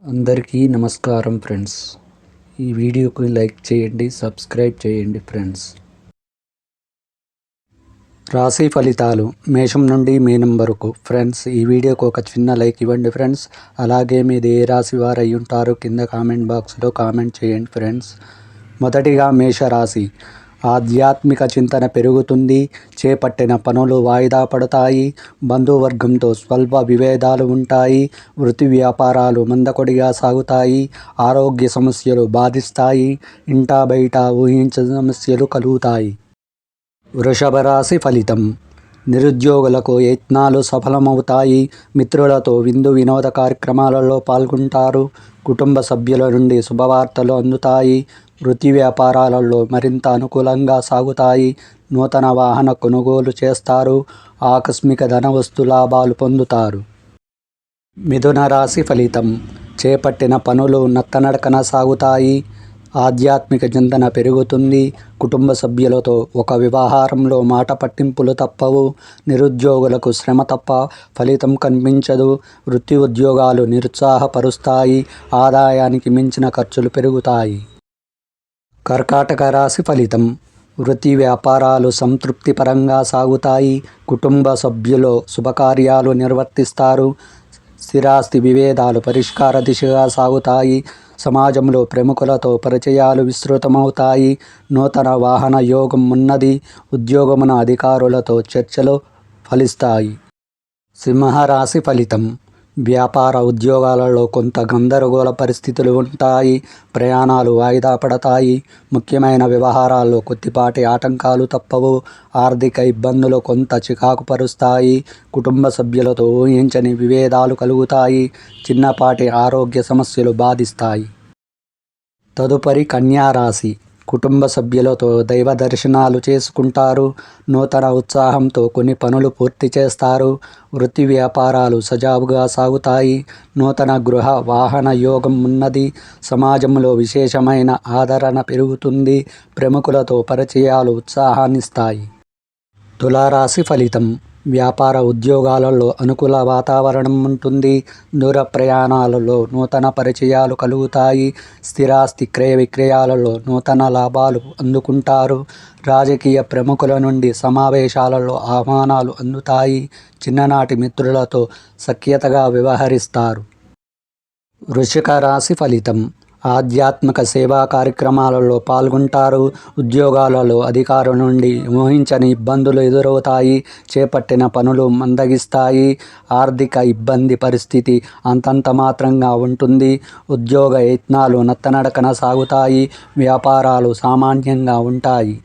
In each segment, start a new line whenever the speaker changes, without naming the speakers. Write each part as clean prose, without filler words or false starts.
అందరికీ నమస్కారం ఫ్రెండ్స్. ఈ వీడియోకి లైక్ చేయండి, సబ్స్క్రైబ్ చేయండి ఫ్రెండ్స్. రాశి ఫలితాలు మేషం నుండి మీనం వరకు. ఫ్రెండ్స్, ఈ వీడియోకి ఒక చిన్న లైక్ ఇవ్వండి ఫ్రెండ్స్. అలాగే మీది ఏ రాశి వారు అయి ఉంటారో కింద కామెంట్ బాక్స్లో కామెంట్ చేయండి ఫ్రెండ్స్. మొదటిగా మేషరాశి. ఆధ్యాత్మిక చింతన పెరుగుతుంది. చేపట్టిన పనులు వాయిదా పడతాయి. బంధువర్గంతో స్వల్ప విభేదాలు ఉంటాయి. వృత్తి వ్యాపారాలు మందకొడిగా సాగుతాయి. ఆరోగ్య సమస్యలు బాధిస్తాయి. ఇంటా బయట ఊహించని సమస్యలు కలుగుతాయి. వృషభ రాశి ఫలితం. నిరుద్యోగులకు యత్నాలు సఫలమవుతాయి. మిత్రులతో విందు వినోద కార్యక్రమాలలో పాల్గొంటారు. కుటుంబ సభ్యుల నుండి శుభవార్తలు అందుతాయి. వృత్తి వ్యాపారాలలో మరింత అనుకూలంగా సాగుతాయి. నూతన వాహన కొనుగోలు చేస్తారు. ఆకస్మిక ధన వస్తు లాభాలు పొందుతారు. మిథున రాశి ఫలితం. చేపట్టిన పనులు నత్తనడకన సాగుతాయి. ఆధ్యాత్మిక చింతన పెరుగుతుంది. కుటుంబ సభ్యులతో ఒక వ్యవహారంలో మాట పట్టింపులు తప్పవు. నిరుద్యోగులకు శ్రమ తప్ప ఫలితం కనిపించదు. వృత్తి ఉద్యోగాలు నిరుత్సాహపరుస్తాయి. ఆదాయానికి మించిన ఖర్చులు పెరుగుతాయి. కర్కాటక రాశి ఫలితం. వృత్తి వ్యాపారాలు సంతృప్తిపరంగా సాగుతాయి. కుటుంబ సభ్యులు శుభకార్యాలు నిర్వర్తిస్తారు. స్థిరాస్తి విభేదాలు పరిష్కార దిశగా సాగుతాయి. సమాజంలో ప్రముఖులతో పరిచయాలు విస్తృతమవుతాయి. నూతన వాహన యోగం ఉన్నది. ఉద్యోగమున అధికారులతో చర్చలు ఫలిస్తాయి. సింహరాశి ఫలితం. వ్యాపార ఉద్యోగాలలో కొంత గందరగోళ పరిస్థితులు ఉంటాయి. ప్రయాణాలు వాయిదా పడతాయి. ముఖ్యమైన వ్యవహారాల్లో కొద్దిపాటి ఆటంకాలు తప్పవు. ఆర్థిక ఇబ్బందులు కొంత చికాకు పరుస్తాయి. కుటుంబ సభ్యులతో ఊహించని విభేదాలు కలుగుతాయి. చిన్నపాటి ఆరోగ్య సమస్యలు బాధిస్తాయి. తదుపరి కన్యా రాశి. కుటుంబ సభ్యులతో దైవ దర్శనాలు చేసుకుంటారు. నూతన ఉత్సాహంతో కొన్ని పనులు పూర్తి చేస్తారు. వృత్తి వ్యాపారాలు సజావుగా సాగుతాయి. నూతన గృహ వాహన యోగం ఉన్నది. సమాజంలో విశేషమైన ఆదరణ పెరుగుతుంది. ప్రముఖులతో పరిచయాలు ఉత్సాహాన్నిస్తాయి. తులారాశి ఫలితం. వ్యాపార ఉద్యోగాలలో అనుకూల వాతావరణం ఉంటుంది. దూర ప్రయాణాలలో నూతన పరిచయాలు కలుగుతాయి. స్థిరాస్తి క్రయ విక్రయాలలో నూతన లాభాలు అందుకుంటారు. రాజకీయ ప్రముఖుల నుండి సమావేశాలలో ఆహ్వానాలు అందుతాయి. చిన్ననాటి మిత్రులతో సఖ్యతగా వ్యవహరిస్తారు. వృశ్చిక రాశి ఫలితం. ఆధ్యాత్మిక సేవా కార్యక్రమాలలో పాల్గొంటారు. ఉద్యోగాలలో అధికారుల నుండి ఊహించని ఇబ్బందులు ఎదురవుతాయి. చేపట్టిన పనులు మందగిస్తాయి. ఆర్థిక ఇబ్బంది పరిస్థితి అంతంత మాత్రంగా ఉంటుంది. ఉద్యోగ యత్నాలు నత్తనడకన సాగుతాయి. వ్యాపారాలు సామాన్యంగా ఉంటాయి.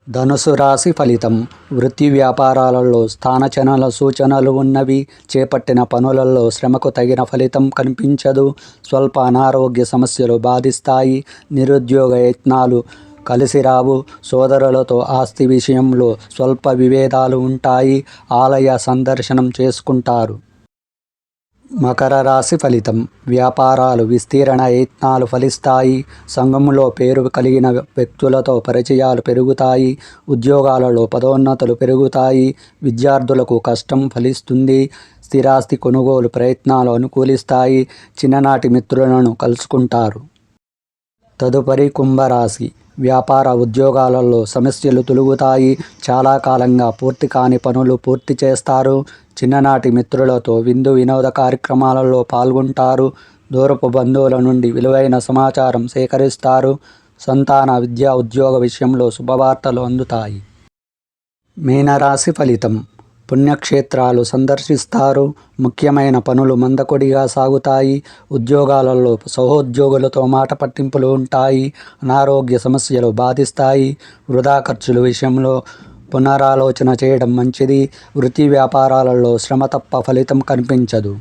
ధనుసు రాశి ఫలితం. వృత్తి వ్యాపారాలలో స్థానచలన సూచనలు ఉన్నవి. చేపట్టిన పనులలో శ్రమకు తగిన ఫలితం కనిపించదు. స్వల్ప అనారోగ్య సమస్యలు బాధిస్తాయి. నిరుద్యోగ యత్నాలు కలిసిరావు. సోదరులతో ఆస్తి విషయంలో స్వల్ప విభేదాలు ఉంటాయి. ఆలయ సందర్శనం చేసుకుంటారు. మకర రాశి ఫలితం. వ్యాపారాలు విస్తీరణ యత్నాలు ఫలిస్తాయి. సంఘంలో పేరు కలిగిన వ్యక్తులతో పరిచయాలు పెరుగుతాయి. ఉద్యోగాలలో పదోన్నతులు పెరుగుతాయి. విద్యార్థులకు కష్టం ఫలిస్తుంది. స్థిరాస్తి కొనుగోలు ప్రయత్నాలు అనుకూలిస్తాయి. చిన్ననాటి మిత్రులను కలుసుకుంటారు. తదుపరి కుంభరాశి. వ్యాపార ఉద్యోగాలలో సమస్యలు తొలగుతాయి. చాలా కాలంగా పూర్తి కాని పనులు పూర్తి చేస్తారు. చిన్ననాటి మిత్రులతో విందు వినోద కార్యక్రమాలలో పాల్గొంటారు. దూరపు బంధువుల నుండి విలువైన సమాచారం సేకరిస్తారు. సంతాన విద్యా ఉద్యోగ విషయంలో శుభవార్తలు అందుతాయి. మీనరాశి ఫలితం. పుణ్యక్షేత్రాలు సందర్శిస్తారు. ముఖ్యమైన పనులు మందకొడిగా సాగుతాయి. ఉద్యోగాలలో సహోద్యోగులతో మాట పట్టింపులు ఉంటాయి. అనారోగ్య సమస్యలు బాధిస్తాయి. వృధా ఖర్చుల విషయంలో పునరాలోచన చేయడం మంచిది. వృత్తి వ్యాపారాలలో శ్రమ తప్ప ఫలితం కనిపించదు.